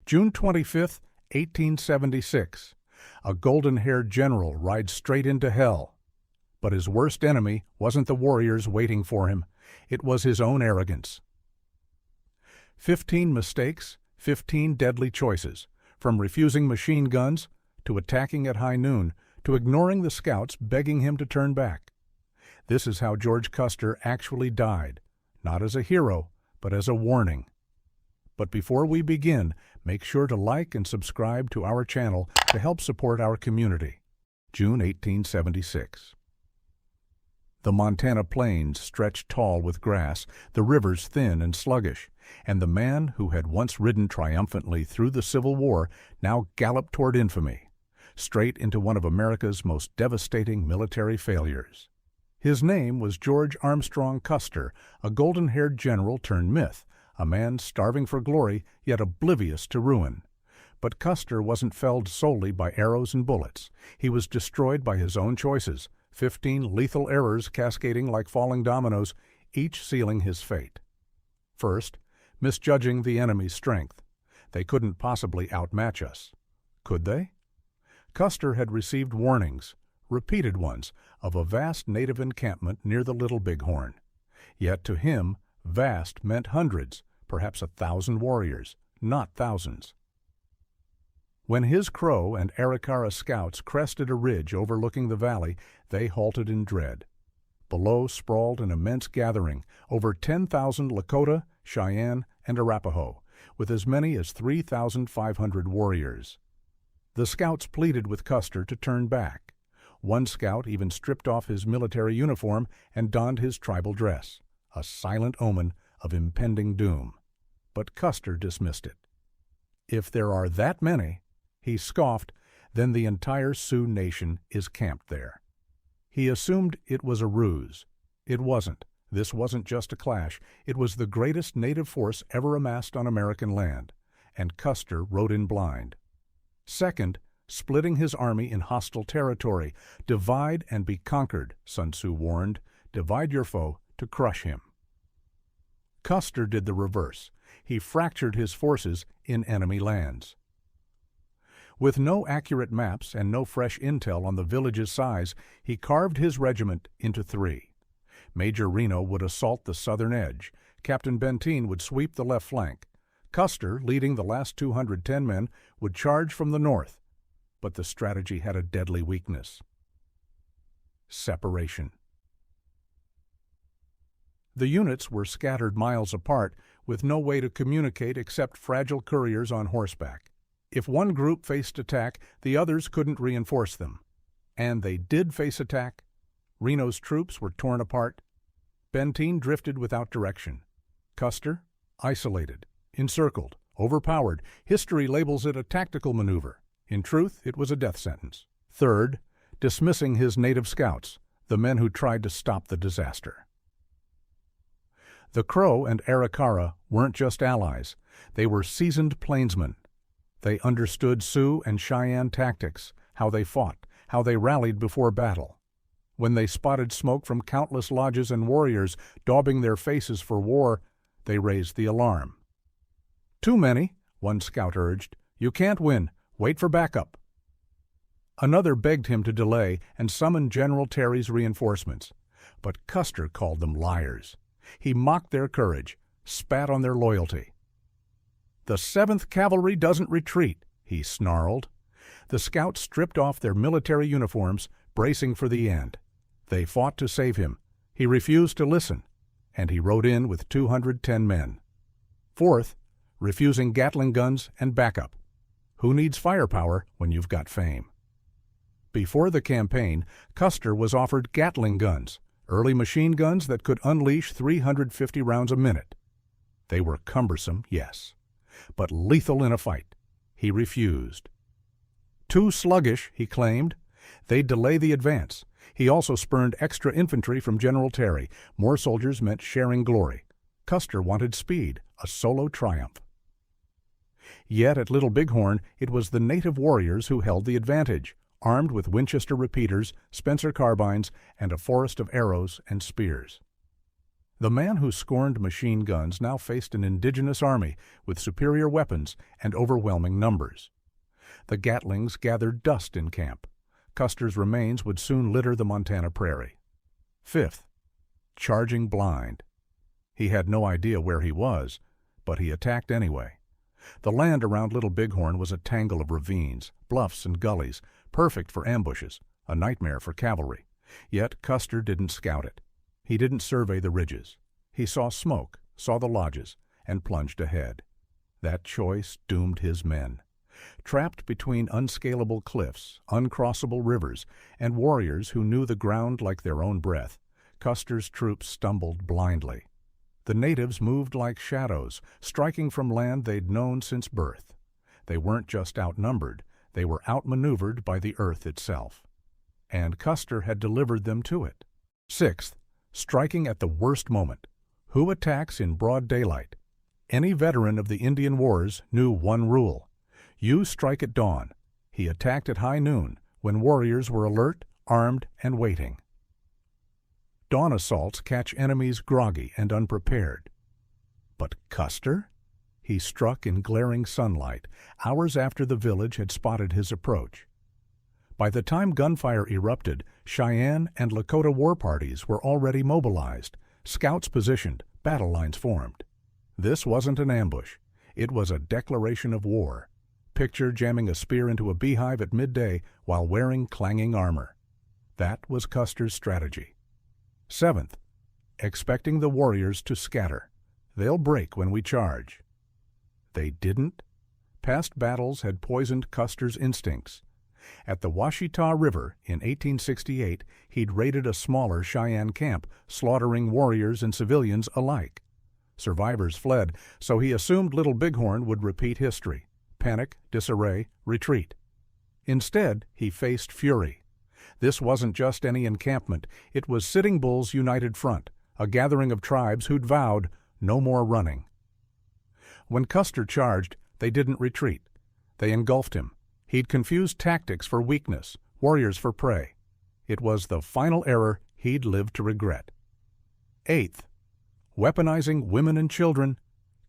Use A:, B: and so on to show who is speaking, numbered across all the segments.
A: June 25, 1876. A golden-haired general rides straight into hell. But his worst enemy wasn't the warriors waiting for him. It was his own arrogance. 15 mistakes, 15 deadly choices, from refusing machine guns, to attacking at high noon, to ignoring the scouts begging him to turn back. This is how George Custer actually died, not as a hero, but as a warning. But before we begin, make sure to like and subscribe to our channel to help support our community. June 1876. The Montana plains stretched tall with grass, the rivers thin and sluggish, and the man who had once ridden triumphantly through the Civil War now galloped toward infamy, straight into one of America's most devastating military failures. His name was George Armstrong Custer, a golden-haired general turned myth, a man starving for glory yet oblivious to ruin. But Custer wasn't felled solely by arrows and bullets. He was destroyed by his own choices, 15 lethal errors cascading like falling dominoes, each sealing his fate. First, misjudging the enemy's strength. They couldn't possibly outmatch us. Could they? Custer had received warnings, repeated ones, of a vast native encampment near the Little Bighorn. Yet to him, vast meant hundreds, perhaps 1,000 warriors, not thousands. When his Crow and Arikara scouts crested a ridge overlooking the valley, they halted in dread. Below sprawled an immense gathering, over 10,000 Lakota, Cheyenne, and Arapaho, with as many as 3,500 warriors. The scouts pleaded with Custer to turn back. One scout even stripped off his military uniform and donned his tribal dress, a silent omen of impending doom. But Custer dismissed it. If there are that many, he scoffed, then the entire Sioux nation is camped there. He assumed it was a ruse. It wasn't. This wasn't just a clash. It was the greatest native force ever amassed on American land, and Custer rode in blind. Second, splitting his army in hostile territory. Divide and be conquered, Sun Tzu warned. Divide your foe to crush him. Custer did the reverse. He fractured his forces in enemy lands. With no accurate maps and no fresh intel on the village's size, he carved his regiment into 3. Major Reno would assault the southern edge. Captain Benteen would sweep the left flank. Custer, leading the last 210 men, would charge from the north. But the strategy had a deadly weakness: separation. The units were scattered miles apart, with no way to communicate except fragile couriers on horseback. If one group faced attack, the others couldn't reinforce them. And they did face attack. Reno's troops were torn apart. Benteen drifted without direction. Custer, isolated, encircled, overpowered. History labels it a tactical maneuver. In truth, it was a death sentence. Third, dismissing his native scouts, the men who tried to stop the disaster. The Crow and Arikara weren't just allies. They were seasoned plainsmen. They understood Sioux and Cheyenne tactics, how they fought, how they rallied before battle. When they spotted smoke from countless lodges and warriors daubing their faces for war, they raised the alarm. "Too many," one scout urged. "You can't win. Wait for backup." Another begged him to delay and summon General Terry's reinforcements. But Custer called them liars. He mocked their courage, spat on their loyalty. "The 7th Cavalry doesn't retreat," he snarled. The scouts stripped off their military uniforms, bracing for the end. They fought to save him. He refused to listen, and he rode in with 210 men. Fourth, refusing Gatling guns and backup. Who needs firepower when you've got fame? Before the campaign, Custer was offered Gatling guns, early machine guns that could unleash 350 rounds a minute. They were cumbersome, yes, but lethal in a fight. He refused. Too sluggish, he claimed. They'd delay the advance. He also spurned extra infantry from General Terry. More soldiers meant sharing glory. Custer wanted speed, a solo triumph. Yet at Little Bighorn, it was the native warriors who held the advantage, armed with Winchester repeaters, Spencer carbines, and a forest of arrows and spears. The man who scorned machine guns now faced an indigenous army with superior weapons and overwhelming numbers. The Gatlings gathered dust in camp. Custer's remains would soon litter the Montana prairie. Fifth, charging blind. He had no idea where he was, but he attacked anyway. The land around Little Bighorn was a tangle of ravines, bluffs, and gullies, perfect for ambushes, a nightmare for cavalry. Yet Custer didn't scout it. He didn't survey the ridges. He saw smoke, saw the lodges, and plunged ahead. That choice doomed his men. Trapped between unscalable cliffs, uncrossable rivers, and warriors who knew the ground like their own breath, Custer's troops stumbled blindly. The natives moved like shadows, striking from land they'd known since birth. They weren't just outnumbered, they were outmaneuvered by the earth itself. And Custer had delivered them to it. Sixth, striking at the worst moment. Who attacks in broad daylight? Any veteran of the Indian Wars knew one rule. You strike at dawn. He attacked at high noon, when warriors were alert, armed, and waiting. Dawn assaults catch enemies groggy and unprepared. But Custer? He struck in glaring sunlight, hours after the village had spotted his approach. By the time gunfire erupted, Cheyenne and Lakota war parties were already mobilized, scouts positioned, battle lines formed. This wasn't an ambush. It was a declaration of war. Picture jamming a spear into a beehive at midday while wearing clanging armor. That was Custer's strategy. Seventh, expecting the warriors to scatter. They'll break when we charge. They didn't. Past battles had poisoned Custer's instincts. At the Washita River in 1868, he'd raided a smaller Cheyenne camp, slaughtering warriors and civilians alike. Survivors fled, so he assumed Little Bighorn would repeat history. Panic, disarray, retreat. Instead, he faced fury. This wasn't just any encampment. It was Sitting Bull's united front, a gathering of tribes who'd vowed no more running. When Custer charged, they didn't retreat. They engulfed him. He'd confused tactics for weakness, warriors for prey. It was the final error he'd lived to regret. Eighth, weaponizing women and children.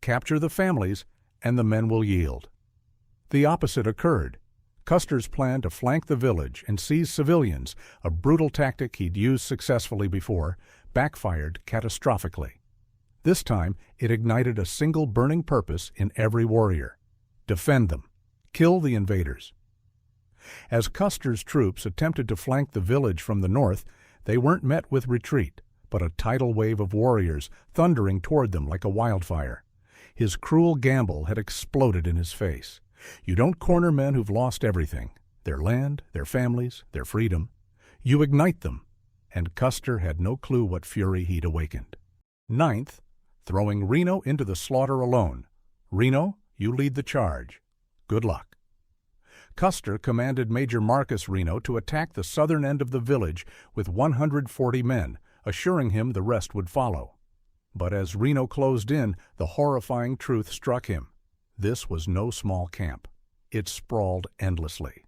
A: Capture the families, and the men will yield. The opposite occurred. Custer's plan to flank the village and seize civilians, a brutal tactic he'd used successfully before, backfired catastrophically. This time, it ignited a single burning purpose in every warrior: defend them, kill the invaders. As Custer's troops attempted to flank the village from the north, they weren't met with retreat, but a tidal wave of warriors thundering toward them like a wildfire. His cruel gamble had exploded in his face. You don't corner men who've lost everything, their land, their families, their freedom. You ignite them, and Custer had no clue what fury he'd awakened. Ninth, throwing Reno into the slaughter alone. Reno, you lead the charge. Good luck. Custer commanded Major Marcus Reno to attack the southern end of the village with 140 men, assuring him the rest would follow. But as Reno closed in, the horrifying truth struck him. This was no small camp. It sprawled endlessly.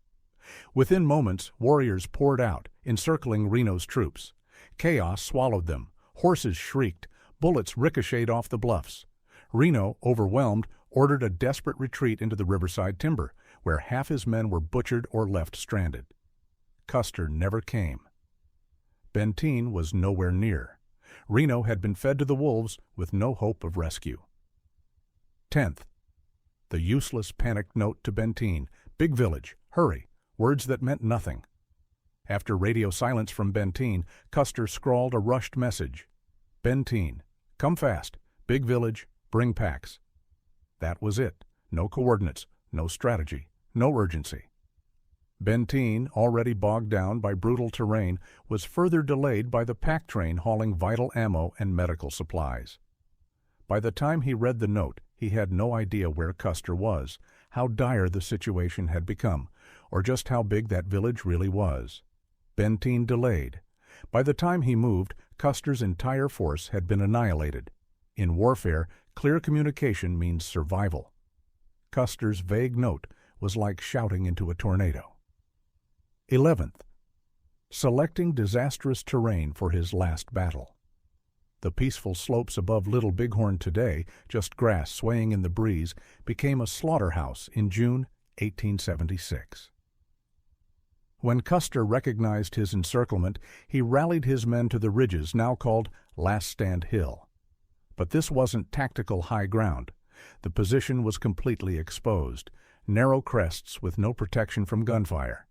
A: Within moments, warriors poured out, encircling Reno's troops. Chaos swallowed them. Horses shrieked. Bullets ricocheted off the bluffs. Reno, overwhelmed, ordered a desperate retreat into the riverside timber, where half his men were butchered or left stranded. Custer never came. Benteen was nowhere near. Reno had been fed to the wolves with no hope of rescue. 10th. The useless panicked note to Benteen: "Big village, hurry," words that meant nothing. After radio silence from Benteen, Custer scrawled a rushed message: "Benteen, come fast, big village, bring packs." That was it. No coordinates, no strategy, no urgency. Benteen, already bogged down by brutal terrain, was further delayed by the pack train hauling vital ammo and medical supplies. By the time he read the note, he had no idea where Custer was, how dire the situation had become, or just how big that village really was. Benteen delayed. By the time he moved, Custer's entire force had been annihilated. In warfare, clear communication means survival. Custer's vague note was like shouting into a tornado. 11th. Selecting disastrous terrain for his last battle. The peaceful slopes above Little Bighorn today, just grass swaying in the breeze, became a slaughterhouse in June 1876. When Custer recognized his encirclement, he rallied his men to the ridges now called Last Stand Hill. But this wasn't tactical high ground. The position was completely exposed, narrow crests with no protection from gunfire.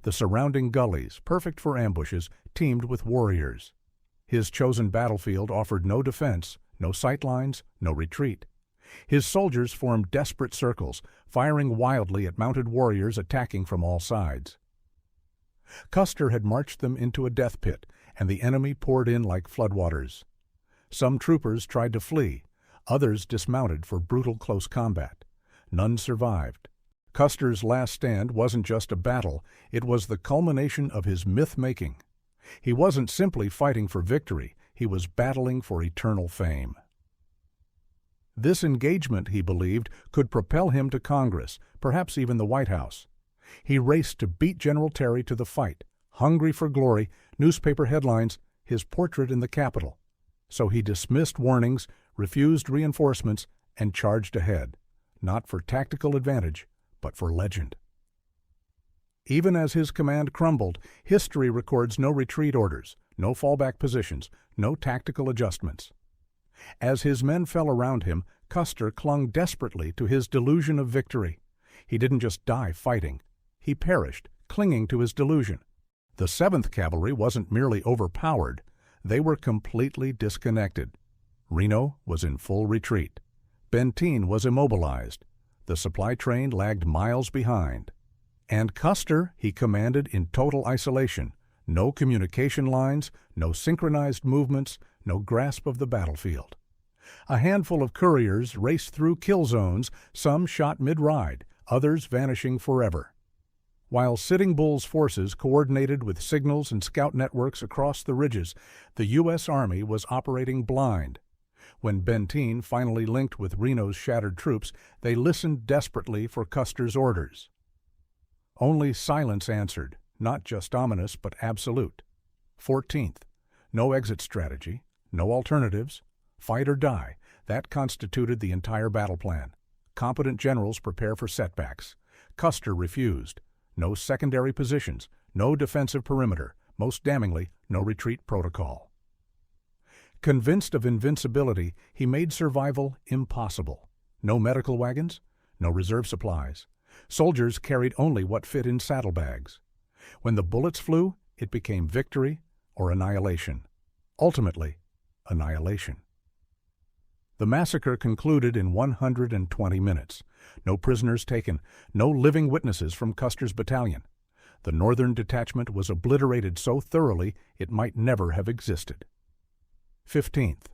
A: The surrounding gullies, perfect for ambushes, teemed with warriors. His chosen battlefield offered no defense, no sightlines, no retreat. His soldiers formed desperate circles, firing wildly at mounted warriors attacking from all sides. Custer had marched them into a death pit, and the enemy poured in like floodwaters. Some troopers tried to flee, others dismounted for brutal close combat. None survived. Custer's last stand wasn't just a battle, it was the culmination of his myth-making. He wasn't simply fighting for victory, he was battling for eternal fame. This engagement, he believed, could propel him to Congress, perhaps even the White House. He raced to beat General Terry to the fight, hungry for glory, newspaper headlines, his portrait in the Capitol. So he dismissed warnings, refused reinforcements, and charged ahead, not for tactical advantage, but for legend. Even as his command crumbled, history records no retreat orders, no fallback positions, no tactical adjustments. As his men fell around him, Custer clung desperately to his delusion of victory. He didn't just die fighting. He perished, clinging to his delusion. The 7th Cavalry wasn't merely overpowered, they were completely disconnected. Reno was in full retreat. Benteen was immobilized. The supply train lagged miles behind. And Custer he commanded in total isolation. No communication lines, no synchronized movements, no grasp of the battlefield. A handful of couriers raced through kill zones, some shot mid-ride, others vanishing forever. While Sitting Bull's forces coordinated with signals and scout networks across the ridges, the U.S. Army was operating blind. When Benteen finally linked with Reno's shattered troops, they listened desperately for Custer's orders. Only silence answered, not just ominous but absolute. 14th, no exit strategy, no alternatives, fight or die, that constituted the entire battle plan. Competent generals prepare for setbacks. Custer refused. No secondary positions, no defensive perimeter, most damningly, no retreat protocol. Convinced of invincibility, he made survival impossible. No medical wagons, no reserve supplies. Soldiers carried only what fit in saddlebags. When the bullets flew, it became victory or annihilation. Ultimately, annihilation. The massacre concluded in 120 minutes. No prisoners taken, no living witnesses from Custer's battalion. The northern detachment was obliterated so thoroughly it might never have existed. 15th,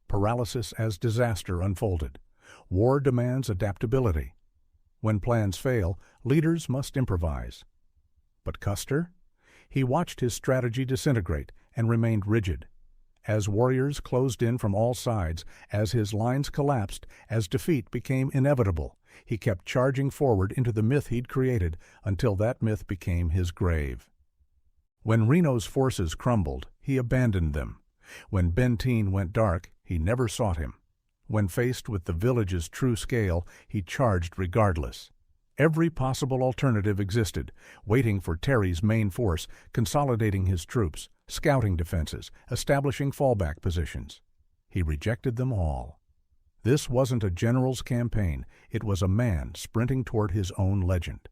A: paralysis as disaster unfolded. War demands adaptability. When plans fail, leaders must improvise. But Custer? He watched his strategy disintegrate and remained rigid. As warriors closed in from all sides, as his lines collapsed, as defeat became inevitable, he kept charging forward into the myth he'd created until that myth became his grave. When Reno's forces crumbled, he abandoned them. When Benteen went dark, he never sought him. When faced with the village's true scale, he charged regardless. Every possible alternative existed, waiting for Terry's main force, consolidating his troops, scouting defenses, establishing fallback positions. He rejected them all. This wasn't a general's campaign, it was a man sprinting toward his own legend.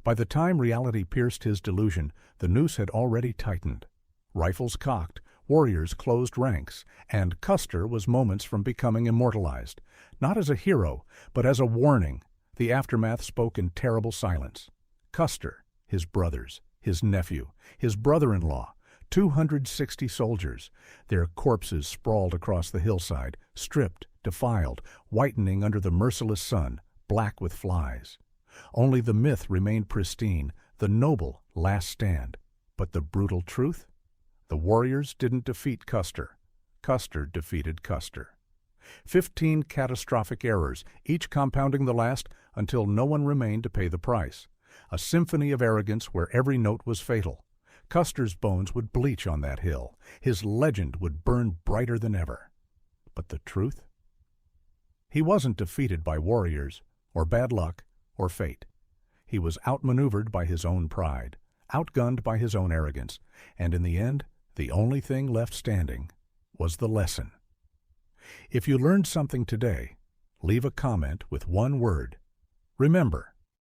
A: By the time reality pierced his delusion, the noose had already tightened. Rifles cocked, warriors closed ranks, and Custer was moments from becoming immortalized, not as a hero, but as a warning. The aftermath spoke in terrible silence. Custer, his brothers, his nephew, his brother-in-law, 260 soldiers, their corpses sprawled across the hillside, stripped, defiled, whitening under the merciless sun, black with flies. Only the myth remained pristine, the noble last stand. But the brutal truth? The warriors didn't defeat Custer. Custer defeated Custer. 15 catastrophic errors, each compounding the last until no one remained to pay the price. A symphony of arrogance where every note was fatal. Custer's bones would bleach on that hill. His legend would burn brighter than ever. But the truth? He wasn't defeated by warriors, or bad luck, or fate. He was outmaneuvered by his own pride, outgunned by his own arrogance, and in the end, the only thing left standing was the lesson. If you learned something today, leave a comment with one word. Remember.